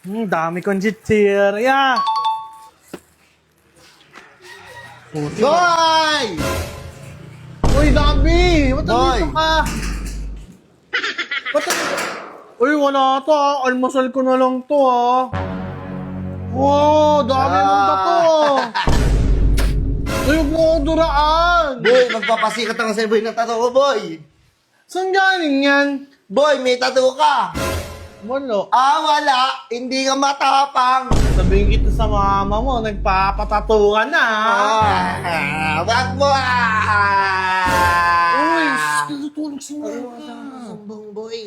Dami kong chichirya. Puti. Boy! Uy, Dabi! Ba't Boy! nandito ka? Ba't Uy, wala to ah. Almasal ko na lang to ah. Wow, dami mong tato. Uy, huwag mo akong duraan. Boy, magpapasikat ako sa boy ng tattoo ko, boy. Saan galing yan? Boy, may tattoo ka. Wala. Wala. Hindi ka matapang. Sabihin kita sa mama mo, nagpapatato ka na. Wag mo Uy, tutulog si Ano mama. ka sa sumbong, boy?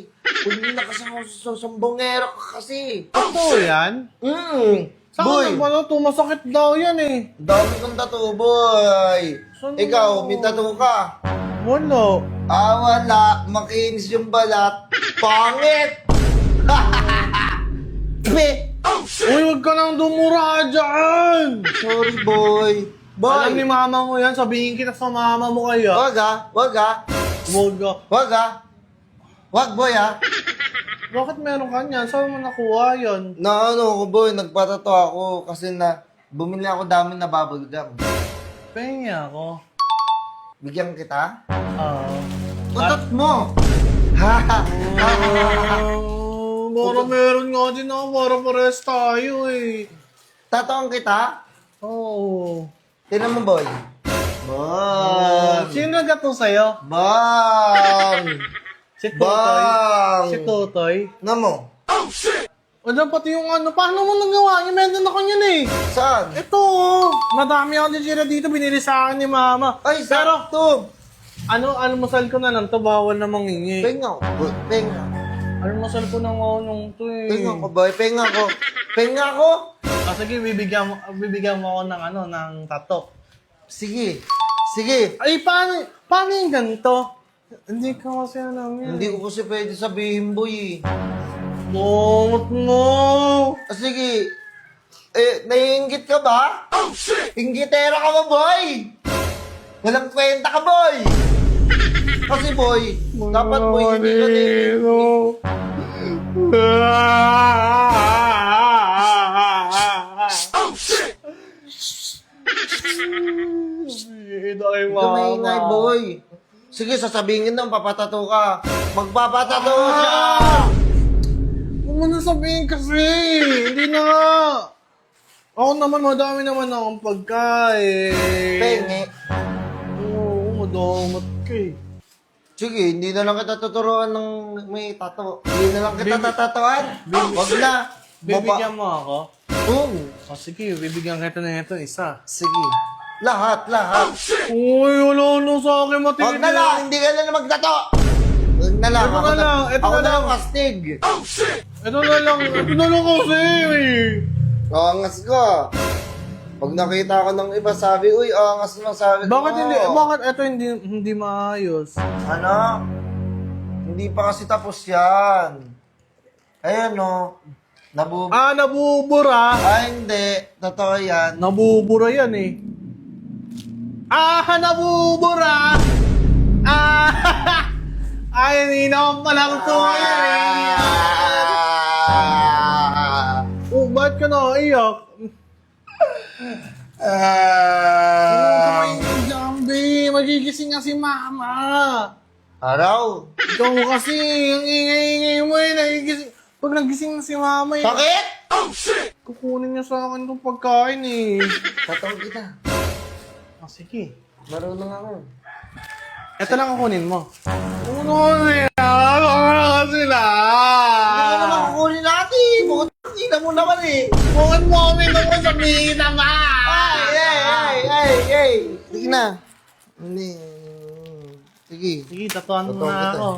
Huwag mo na kasama sa sumbongero ka kasi. Totoo yan? Saan Boy, ka ba ito? Masakit daw yan eh. dami kong tattoo, boy. Saan Ikaw, mo? may tattoo ka. Wala. Wala. Makinis yung balat. Pangit! Pe! Uy, huwag ka nang dumura dyan! Sorry, boy. Alam ni Boy! mama mo yan, sabihin kita sa mama mo kaya. Wag Huwag ka. Wag, boy Bakit meron ka niyan? Saan mo nakuha yan? Na ko, boy. Nagpatato ako kasi bumili ako dami na bubble gum. Pengi ako. Bigyan kita? Ba't? Utot mo! Ha! Para meron nga din ako, para pares tayo eh. Tatoan kita? Oo. Tinan mo, boy. Bang! Sino nagkato sa'yo? Bang! Si Tutoy? Bang! Si Tutoy? Ano mo? Ano pati yung ano, paano mo nagawa? Meron ako yan eh. Saan? Ito, madami ako dito dito, binili sa akin ni mama. Ay, Pero, sakto! almusal ko na lang to, bawal na mangingi. Penga ko, boy. Penga. Almusal ko na nung to eh. Penga ko, boy. Penga ko. Penga ko? Sige, bibigyan mo ako ng ano, ng tato. Sige. Sige. Ay, paano yung ganito? Hindi ka kasi alam yan. Hindi ko kasi pwede sabihin, boy eh. Bongot mo! Sige. Naiinggit ka ba? Oh, shit! Inggitera ka ba, boy? Walang kwenta ka, boy! Kasi, boy, dapat, boy, hindi ka Oh, shit! Kamay boy. Sige, sasabihin na, papatato ka. Magpapatato siya! Huwag mo na sabihin kasi! Hindi na nga! Ako naman, madami naman akong pagkain. Penge. Oo, madamot ka eh. Sige, hindi na lang kita tuturuan ng may tato. Hindi na lang kita tatatuan. Wag na. Bibigyan mo ako? Oo. O sige, bibigyan kita na ito isa. Sige. Lahat. Uy, wala na sa akin matindi. Wag na lang. Hindi ka na magtato. Wag na lang. Ito na lang, ito Ako na na lang. lang kastig. Ito na lang kasi eh. Angas ka. Pag nakita ko ng iba, sabi, uy, angas mo, sabi ko. Bakit ito hindi maayos? Ano? Hindi pa kasi tapos yan. Ayan, no. Nabubura. Hindi. Totoo yan. Nabubura yan eh. Nabubura! Ay, hindi naman palang to eh. Oh, ba't ka naiyak? Jambi, magigising nga si mama. Araw? Ikaw kasi, ang ingay-ingay mo eh, nagigising. Pag nagising na si mama eh, Bakit? kukunin niya sa akin itong pagkain eh. Tatawag kita. Sige. Marunong ako. Ito lang kukunin mo. Ano sila? Sila? Hindi ko naman kukunin natin. Bukod kita mo naman eh. Bukod mo kami nung sabihin naman! Ay. Sige na. Hindi. Sige. Sige, tatuan mo Tatuan na kita. ako.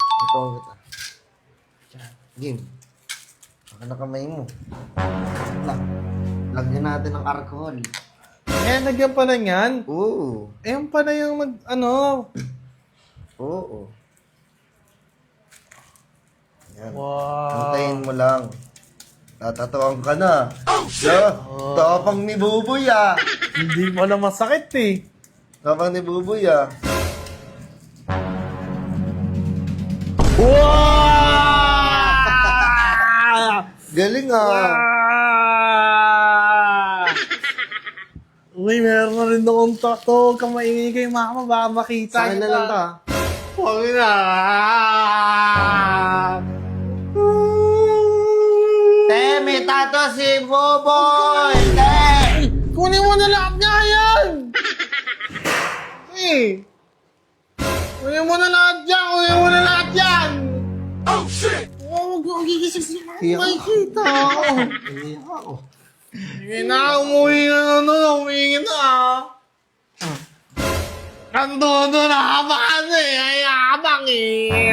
Tatawag kita. Game. Baka na kamay mo. Lagyan natin ng alcohol. Nagyan pa na yan. Oo. Yan pa na yung Oo. Yan. Wow. Antayin mo lang. Tatatuan ka na. Tapang ni Buboy ah. Hindi mo na masakit eh. Tapang ni Buboy ah. Wow! Galing ah. Uy, meron na rin akong tato. Huwag kang maingay kay mama. Baka makita Sa akin na lang ta. Huwag na. Te, may tato si Boboy! Te! Kunin mo na lahat niya yan! Kunin mo na lahat yan! Kunin mo na lahat yan! Oh, shit! Huwag mo gigising siya. Iyak ako. Makikita ako. Iyak ako. Sige na, umuwi na umuwi na. Kandodo na habang eh, ay habang eh.